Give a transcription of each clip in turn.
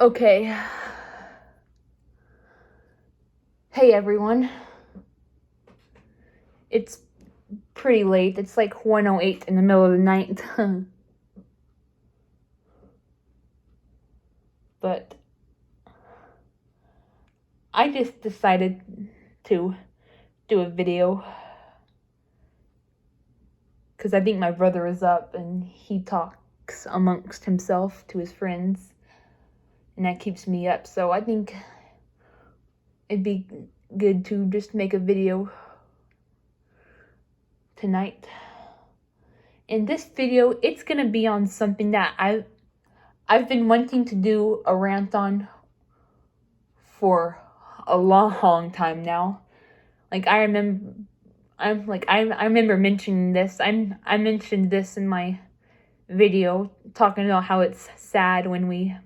Okay. Hey everyone. It's pretty late. It's like 1:08 in the middle of the night. But I just decided to do a video because I think my brother is up and he talks amongst himself to his friends, and that keeps me up. So I think it'd be good to just make a video tonight. In this video, it's gonna be on something that I've been wanting to do a rant on for a long time now. Like I remember mentioning this. I mentioned this in my video talking about how it's sad when when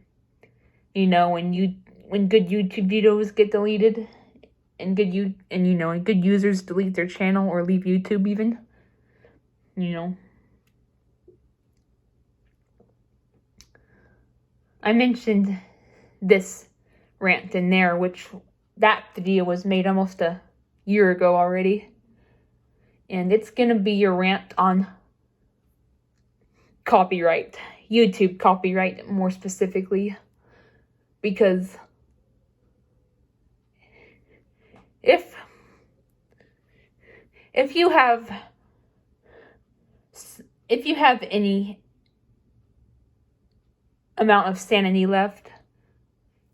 good YouTube videos get deleted and good users delete their channel or leave YouTube even. I mentioned this rant in there, which that video was made almost a year ago already. And it's gonna be your rant on copyright, YouTube copyright more specifically, because if you have any amount of sanity left,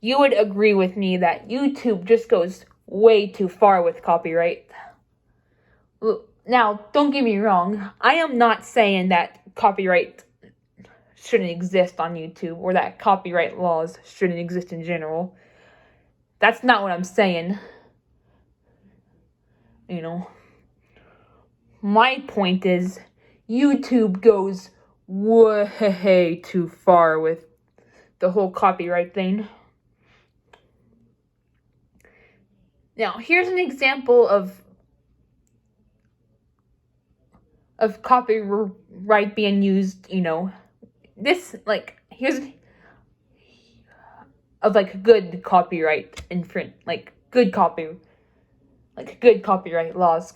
you would agree with me that YouTube just goes way too far with copyright. Now, don't get me wrong, I am not saying that copyright shouldn't exist on YouTube or that copyright laws shouldn't exist in general. That's not what I'm saying. My point is YouTube goes way too far with the whole copyright thing. Now, here's an example of copyright being used, here's of good copyright good copyright laws,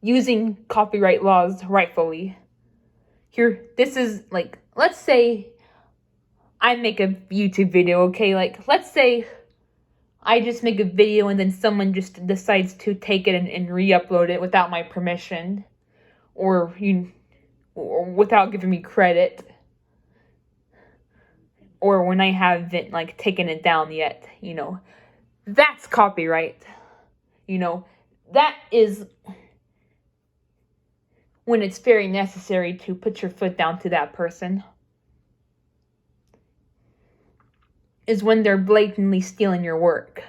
using copyright laws rightfully. Here, this is let's say I make a YouTube video, okay? Let's say I just make a video and then someone just decides to take it and re-upload it without my permission, or without giving me credit, or when I haven't taken it down yet. That's copyright. That is when it's very necessary to put your foot down to that person. Is when they're blatantly stealing your work.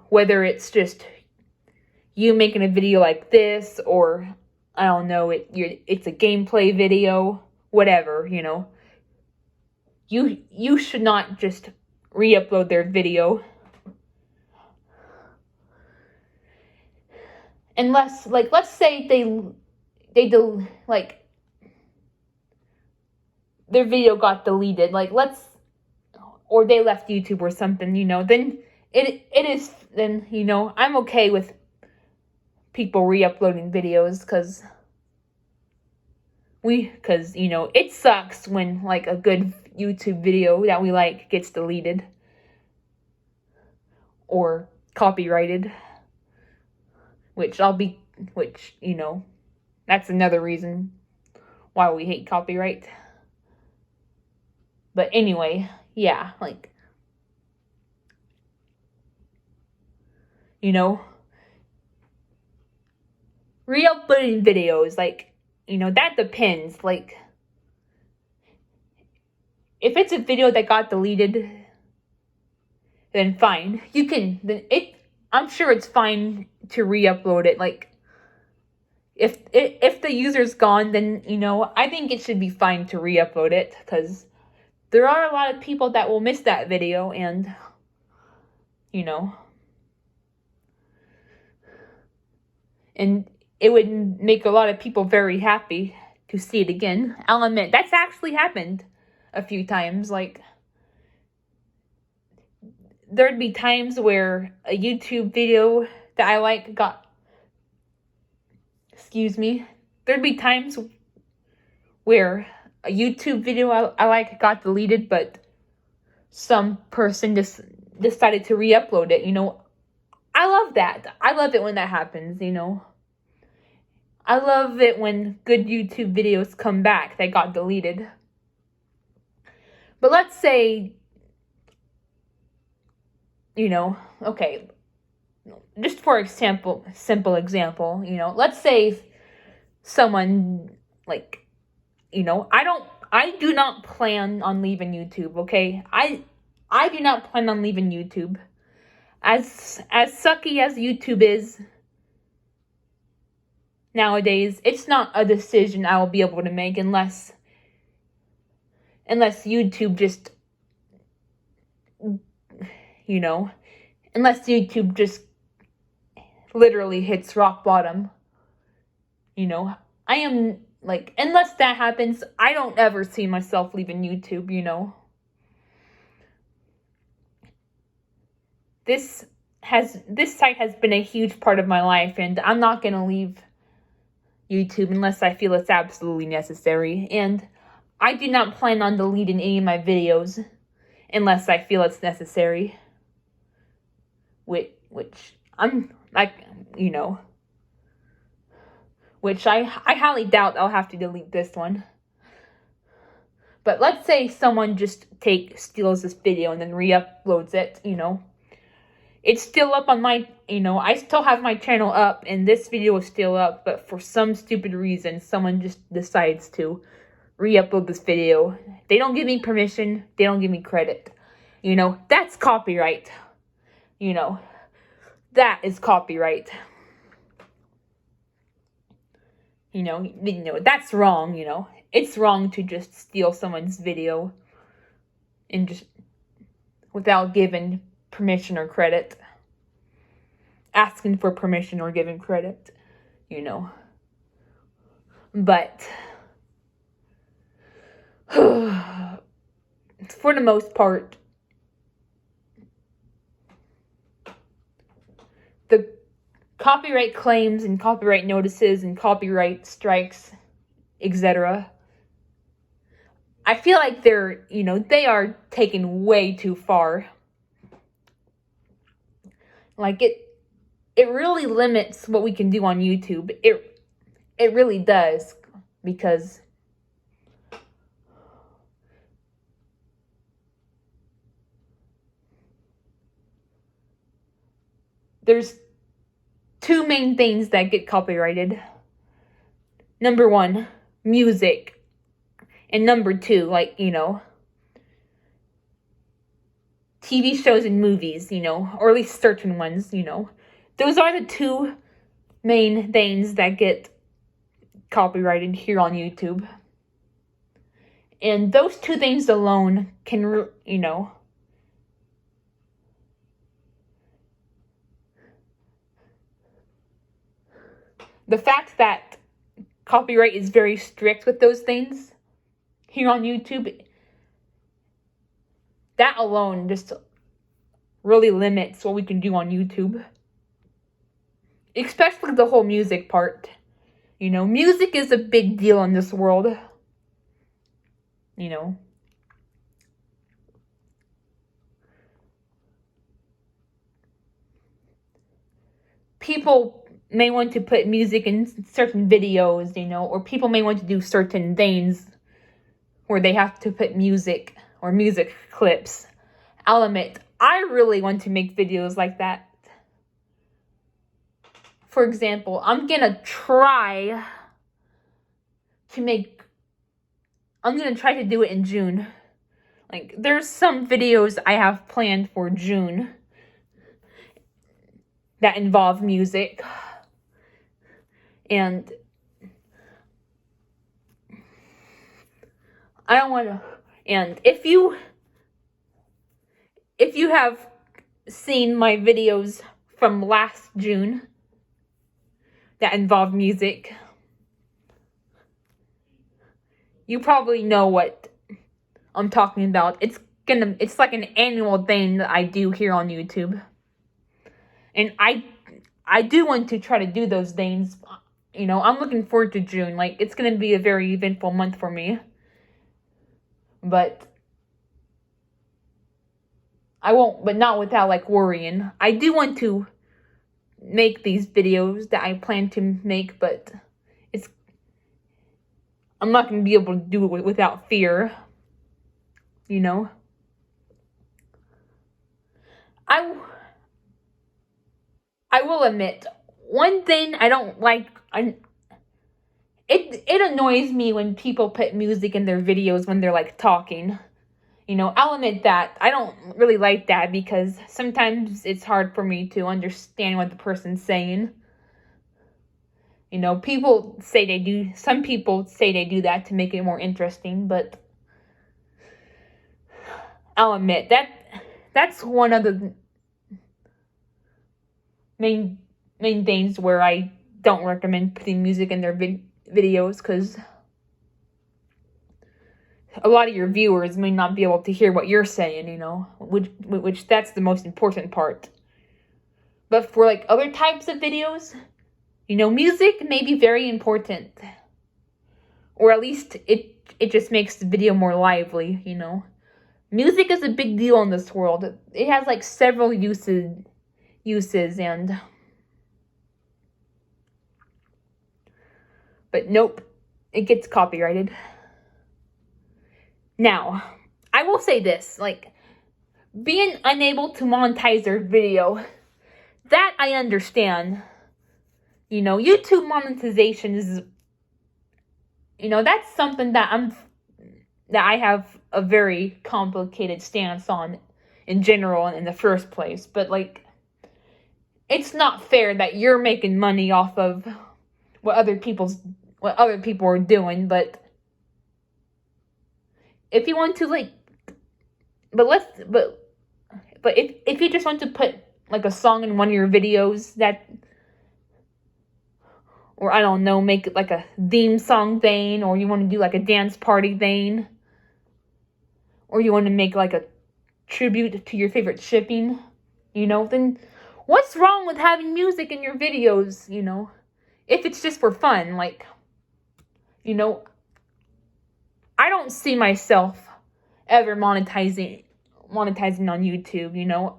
Whether it's just you making a video like this, or I don't know, it's a gameplay video, whatever, You should not just re-upload their video. Unless, let's say their video got deleted, or they left YouTube or something, then I'm okay with people re-uploading videos, because it sucks when a good YouTube video that we like gets deleted or copyrighted, which that's another reason why we hate copyright. But anyway, yeah, re-uploading videos, that depends. If it's a video that got deleted, then fine. I'm sure it's fine to re-upload it. If the user's gone, then, I think it should be fine to re-upload it, because there are a lot of people that will miss that video, and, and it would make a lot of people very happy to see it again. I'll admit, that's actually happened a few times. there'd be times where a YouTube video that I like got, there'd be times where a YouTube video I like got deleted, but some person just decided to re-upload it, I love that. I love it when that happens, I love it when good YouTube videos come back that got deleted. But let's say, okay, just for simple example, let's say someone, like, I do not plan on leaving YouTube, okay? I do not plan on leaving YouTube. As sucky as YouTube is nowadays, it's not a decision I will be able to make unless YouTube just, unless YouTube just literally hits rock bottom. I am, like, unless that happens, I don't ever see myself leaving YouTube, This site has been a huge part of my life, and I'm not going to leave YouTube unless I feel it's absolutely necessary. And I do not plan on deleting any of my videos unless I feel it's necessary. Which I'm, like, which I highly doubt I'll have to delete this one. But let's say someone just steals this video and then re-uploads it, It's still up on my, I still have my channel up, and this video is still up, but for some stupid reason, someone just decides to re-upload this video. They don't give me permission, they don't give me credit. That's copyright. That is copyright. That's wrong, It's wrong to just steal someone's video and just without giving permission or credit. Asking for permission or giving credit, But for the most part, the copyright claims and copyright notices and copyright strikes, etc., I feel like they're, they are taken way too far. Like, it really limits what we can do on YouTube. It really does, because there's two main things that get copyrighted. Number one, music. And number two, like, TV shows and movies, or at least certain ones, Those are the two main things that get copyrighted here on YouTube. And those two things alone can, the fact that copyright is very strict with those things here on YouTube, that alone just really limits what we can do on YouTube. Especially the whole music part. Music is a big deal in this world. People may want to put music in certain videos, or people may want to do certain things where they have to put music or music clips. I'll admit, I really want to make videos like that. For example, I'm gonna try to do it in June. Like, there's some videos I have planned for June that involve music. And I don't want to, and if you have seen my videos from last June that involve music, you probably know what I'm talking about. It's it's like an annual thing that I do here on YouTube. And I do want to try to do those things. You know, I'm looking forward to June. Like, it's going to be a very eventful month for me. But not without, like, worrying. I do want to make these videos that I plan to make, but I'm not going to be able to do it without fear. You know? I will admit, one thing I don't like, it annoys me when people put music in their videos when they're, like, talking. You know, I'll admit that. I don't really like that because sometimes it's hard for me to understand what the person's saying. You know, some people say they do that to make it more interesting, but I'll admit that's one of the main things where I don't recommend putting music in their videos, because a lot of your viewers may not be able to hear what you're saying, you know, which that's the most important part. But for, like, other types of videos, you know, music may be very important. Or at least it just makes the video more lively, you know. Music is a big deal in this world. It has, like, several uses and... But nope, it gets copyrighted. Now, I will say this, like, being unable to monetize their video, that I understand. You know, YouTube monetization is, you know, that's something that I have a very complicated stance on in general and in the first place. But, like, it's not fair that you're making money off of what other people are doing, but if you want to, like, but if you just want to put, like, a song in one of your videos or I don't know, make it like a theme song thing, or you want to do like a dance party thing, or you want to make like a tribute to your favorite shipping, you know, then what's wrong with having music in your videos, you know, if it's just for fun? Like, you know, I don't see myself ever monetizing on YouTube, you know.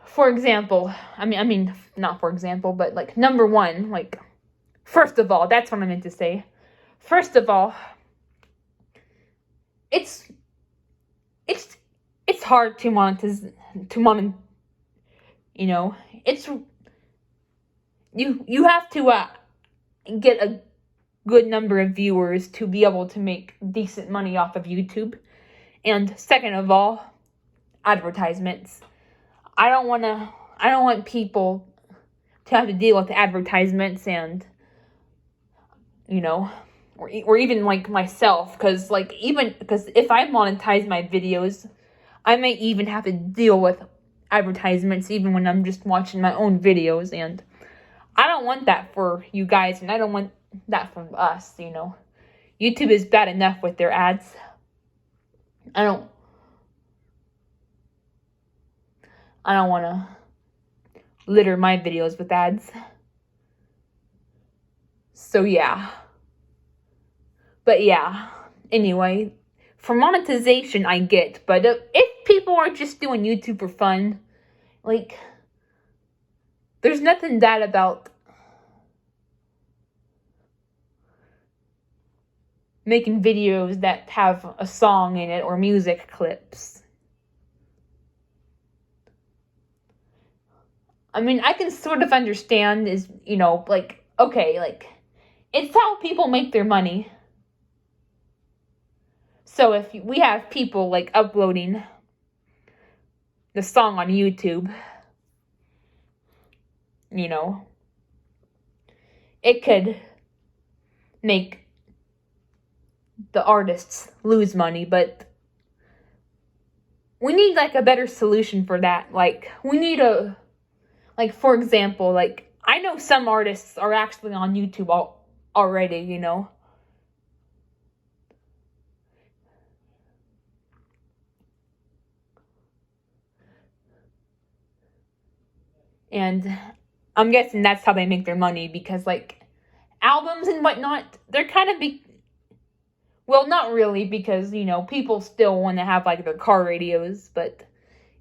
For example, I mean, not for example, but, like, number one, like, first of all, that's what I meant to say. First of all, it's hard to monetize, you know, you have to get a good number of viewers to be able to make decent money off of YouTube. And second of all, advertisements. I don't want people to have to deal with advertisements and, you know, or even, like, myself, because if I monetize my videos, I may even have to deal with advertisements even when I'm just watching my own videos, and I don't want that for you guys, and I don't want that from us, you know. YouTube is bad enough with their ads. I don't want to litter my videos with ads. So, yeah. But, yeah. Anyway, for monetization, I get. But if people are just doing YouTube for fun, like, there's nothing bad about making videos that have a song in it or music clips. I mean, I can sort of understand is, you know, like, okay, like, it's how people make their money. So if we have people, like, uploading the song on YouTube, you know, it could make the artists lose money, but we need, like, a better solution for that. Like, we need like, for example, like, I know some artists are actually on YouTube already, you know. And I'm guessing that's how they make their money, because like albums and whatnot, they're kind of well, not really, because people still want to have like their car radios, but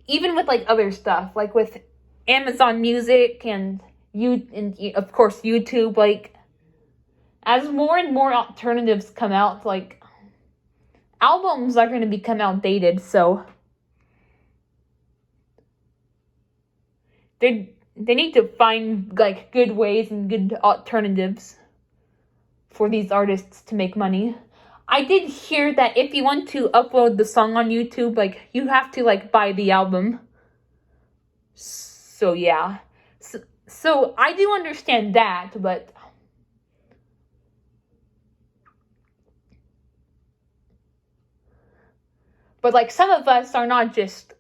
even with like other stuff, like with Amazon Music and of course YouTube, like as more and more alternatives come out, like albums are going to become outdated, so they need to find like good ways and good alternatives for these artists to make money. I did hear that if you want to upload the song on YouTube, like you have to like buy the album. So yeah. So I do understand that, but like some of us are not just,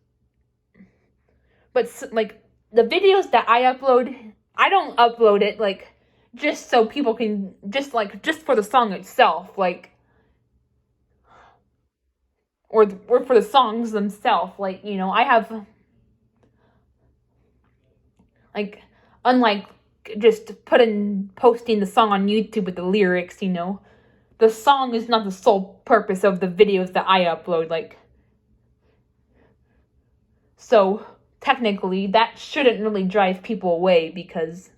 but like the videos that I upload, I don't upload it like just so people can just for the song itself, like or for the songs themselves, like I have like, unlike just posting the song on YouTube with the lyrics, the song is not the sole purpose of the videos that I upload, like, so technically that shouldn't really drive people away, because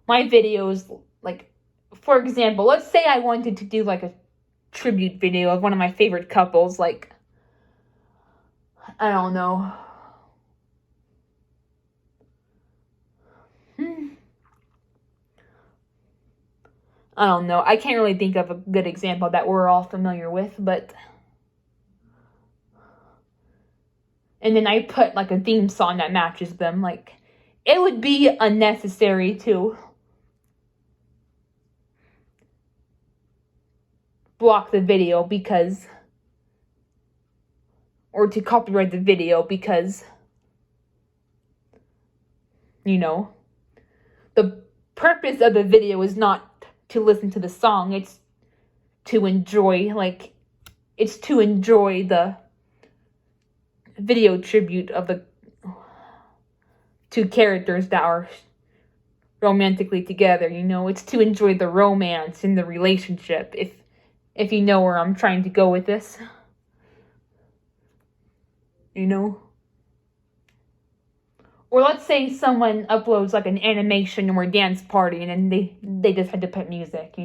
my videos, like, for example, let's say I wanted to do like a tribute video of one of my favorite couples, like, I don't know. I don't know. I can't really think of a good example that we're all familiar with, but... And then I put like a theme song that matches them, like, it would be unnecessary to block the video because... or to copyright the video because... the purpose of the video is not to listen to the song, it's to enjoy, like, it's to enjoy the video tribute of the two characters that are romantically together, it's to enjoy the romance in the relationship, if you know where I'm trying to go with this, Or let's say someone uploads like an animation or a dance party, and then they just had to put music,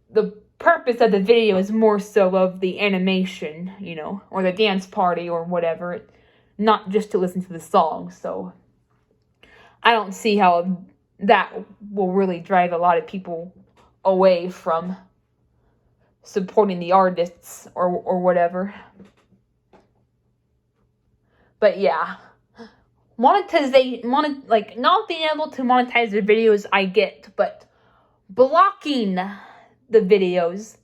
The purpose of the video is more so of the animation, or the dance party or whatever, not just to listen to the song. So I don't see how that will really drive a lot of people away from supporting the artists or whatever. But yeah. Not being able to monetize their videos, I get, but blocking the videos,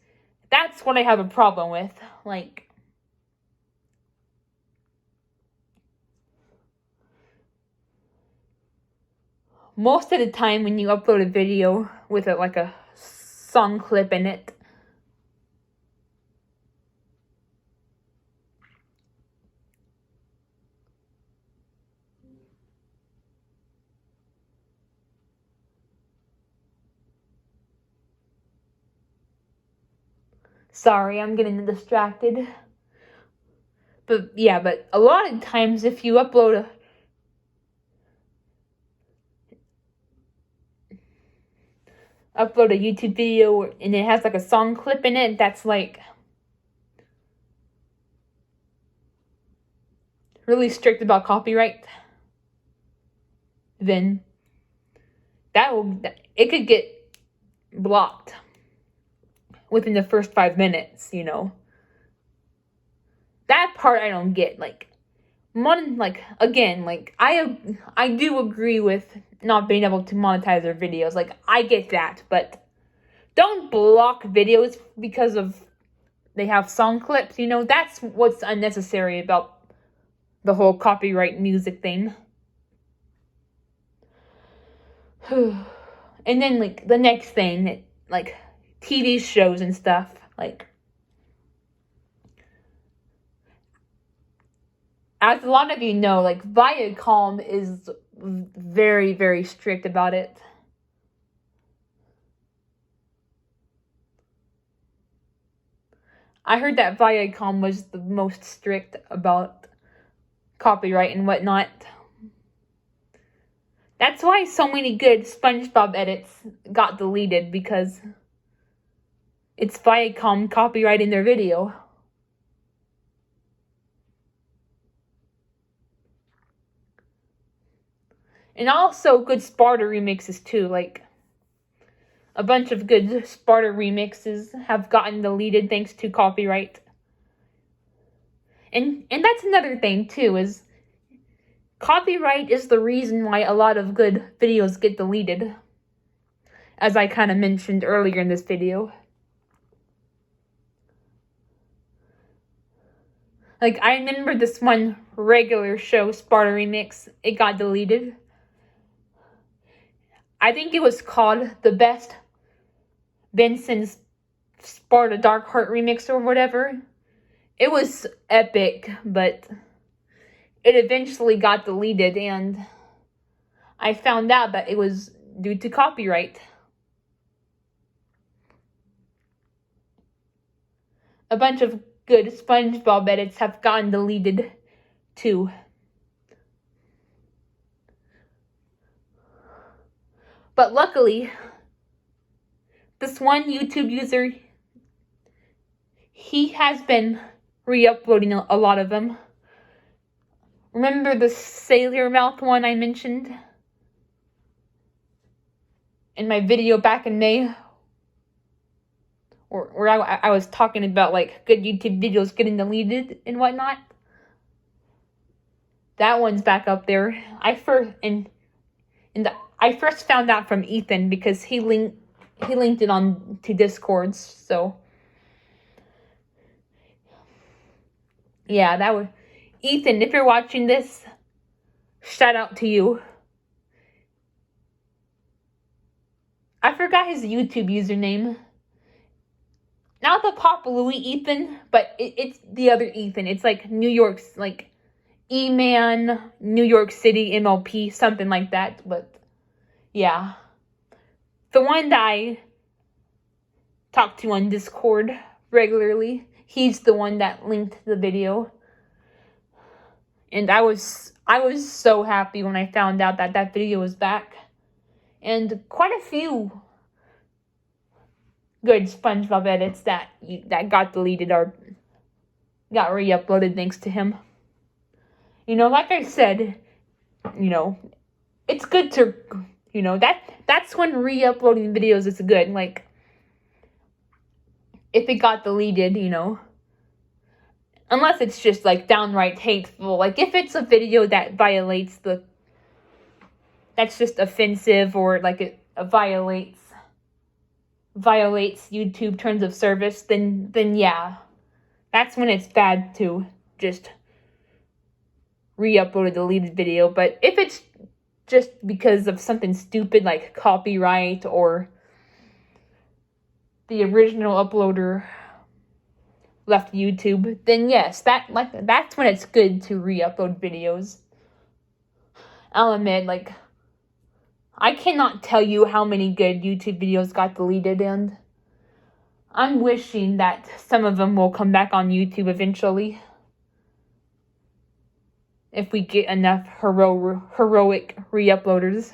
that's what I have a problem with. Like, most of the time when you upload a video with a song clip in it, sorry, I'm getting distracted. But yeah, but a lot of times if you upload a YouTube video and it has like a song clip in it that's like really strict about copyright, then it could get blocked within the first 5 minutes, That part I don't get. I do agree with not being able to monetize their videos. Like, I get that, but don't block videos because they have song clips, That's what's unnecessary about the whole copyright music thing. And then, the next thing, TV shows and stuff, as a lot of you know, like, Viacom is very, very strict about it. I heard that Viacom was the most strict about copyright and whatnot. That's why so many good SpongeBob edits got deleted, because it's Viacom copyrighting their video. And also good Sparta remixes too, like a bunch of good Sparta remixes have gotten deleted thanks to copyright. And that's another thing too, is copyright is the reason why a lot of good videos get deleted, as I kind of mentioned earlier in this video. Like, I remember this one regular show, Sparta Remix, it got deleted. I think it was called The Best Benson's Sparta Dark Heart Remix or whatever. It was epic, but it eventually got deleted, and I found out that it was due to copyright. A bunch of good SpongeBob edits have gotten deleted too. But luckily, this one YouTube user, he has been re-uploading a lot of them. Remember the sailor mouth one I mentioned in my video back in May? Where I was talking about, like, good YouTube videos getting deleted and whatnot? That one's back up there. I first found out from Ethan, because he linked it on to Discords. So yeah, that was Ethan. If you're watching this, shout out to you. I forgot his YouTube username. Not the Papa Louie Ethan, but it's the other Ethan. It's like New York's, like, E-Man, New York City MLP, something like that. But yeah, the one that I talk to on Discord regularly, he's the one that linked the video. And I was so happy when I found out that that video was back. And quite a few good SpongeBob edits that got deleted or got re-uploaded thanks to him. You know, like I said, you know, it's good to, you know, that's when re-uploading videos is good. Like, if it got deleted, you know, unless it's just, like, downright hateful. Like, if it's a video that violates that's just offensive, or, like, it violates YouTube terms of service, then yeah, that's when it's bad to just re-upload a deleted video. But if it's just because of something stupid like copyright, or the original uploader left YouTube, then yes, that's when it's good to re-upload videos. I'll admit, like, I cannot tell you how many good YouTube videos got deleted, and I'm wishing that some of them will come back on YouTube eventually, if we get enough heroic re-uploaders.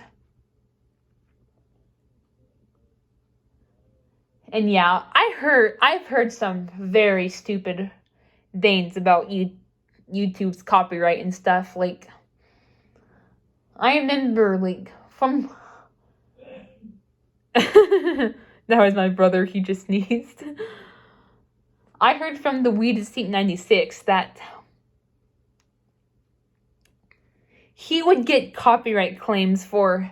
And yeah, I've heard some very stupid things about YouTube's copyright and stuff. Like, I remember, like, from that was my brother, he just sneezed. I heard from the Weed Seat 96 that he would get copyright claims for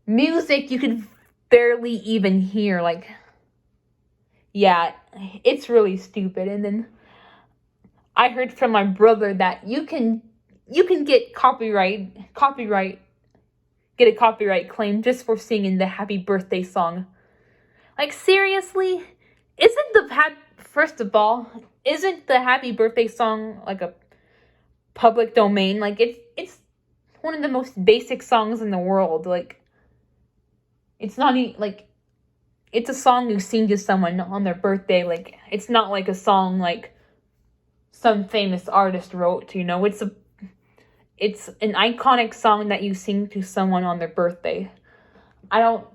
music you could barely even hear. Like, yeah, it's really stupid. And then I heard from my brother that you can get a copyright claim just for singing the happy birthday song. Like, seriously? First of all, isn't the happy birthday song like a public domain. Like, it's one of the most basic songs in the world. Like, it's not like, it's a song you sing to someone on their birthday. Like, it's not like a song like some famous artist wrote, you know. It's an iconic song that you sing to someone on their birthday. I don't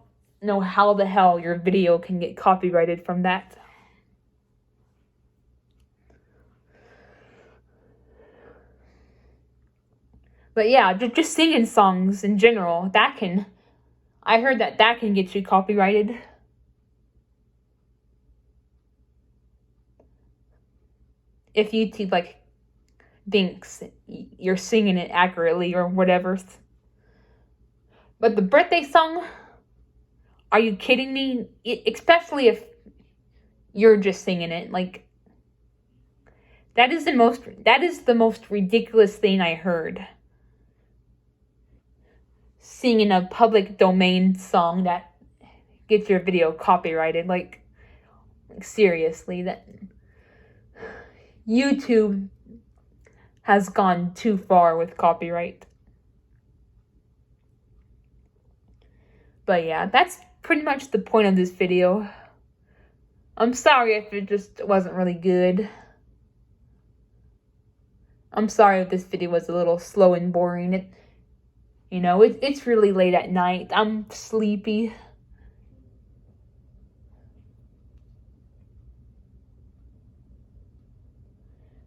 know how the hell your video can get copyrighted from that. But yeah, just singing songs in general, I heard that can get you copyrighted. If YouTube, like, thinks you're singing it accurately or whatever. But the birthday song, are you kidding me? Especially if you're just singing it. Like, that is the most ridiculous thing I heard. Singing a public domain song that gets your video copyrighted. Like seriously, that YouTube has gone too far with copyright. But yeah, that's pretty much the point of this video. I'm sorry if it just wasn't really good. I'm sorry if this video was a little slow and boring. It's really late at night. I'm sleepy.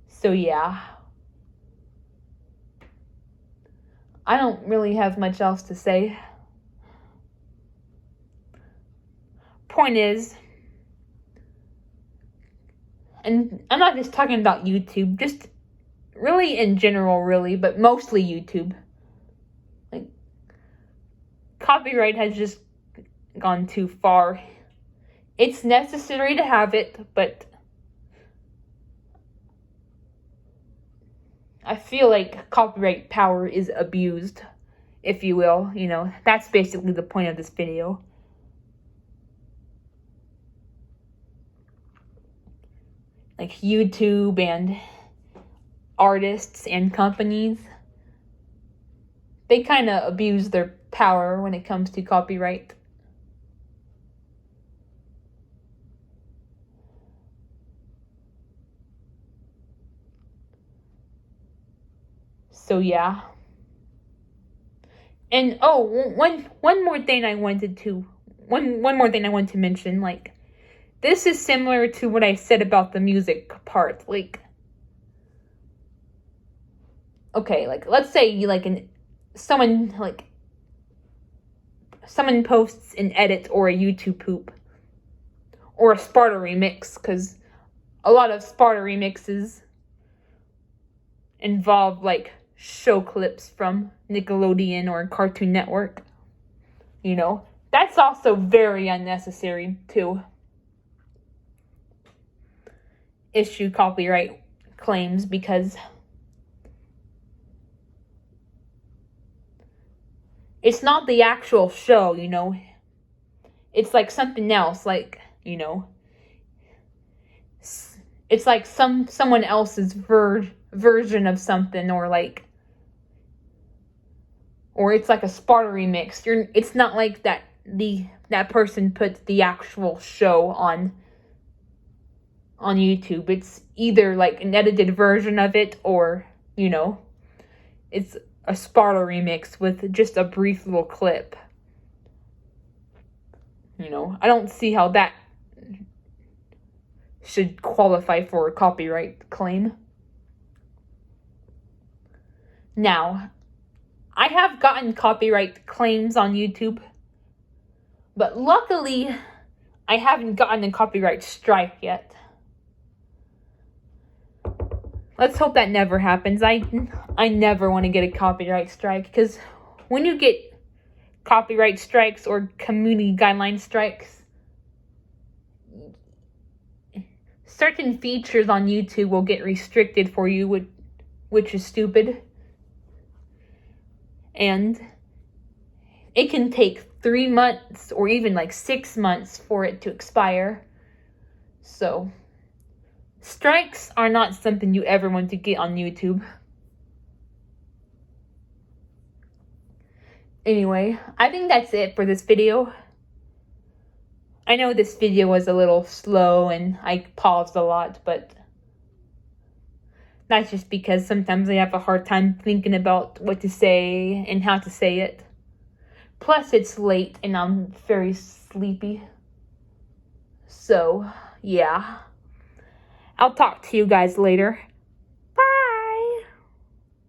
So yeah. I don't really have much else to say. Point is, and I'm not just talking about YouTube, just really in general, really, but mostly YouTube. Like, copyright has just gone too far. It's necessary to have it, but I feel like copyright power is abused, if you will. That's basically the point of this video. Like, YouTube and artists and companies, they kind of abuse their power when it comes to copyright. So yeah. And one more thing I wanted to mention. Like, this is similar to what I said about the music part. Like, okay, like, let's say you someone posts an edit or a YouTube poop or a Sparta remix, because a lot of Sparta remixes involve like show clips from Nickelodeon or Cartoon Network. That's also very unnecessary to issue copyright claims, because it's not the actual show, It's like something else, like, it's like someone else's version of something, or it's like a Sparta remix. It's not like that person put the actual show on YouTube. It's either like an edited version of it, or it's a Sparta remix with just a brief little clip. I don't see how that should qualify for a copyright claim. Now, I have gotten copyright claims on YouTube, but luckily, I haven't gotten a copyright strike yet. Let's hope that never happens. I never want to get a copyright strike, because when you get copyright strikes or community guideline strikes, certain features on YouTube will get restricted for you, which is stupid. And it can take 3 months or even like 6 months for it to expire. So, strikes are not something you ever want to get on YouTube. Anyway, I think that's it for this video. I know this video was a little slow and I paused a lot, but that's just because sometimes I have a hard time thinking about what to say and how to say it. Plus, it's late and I'm very sleepy. So, yeah. I'll talk to you guys later.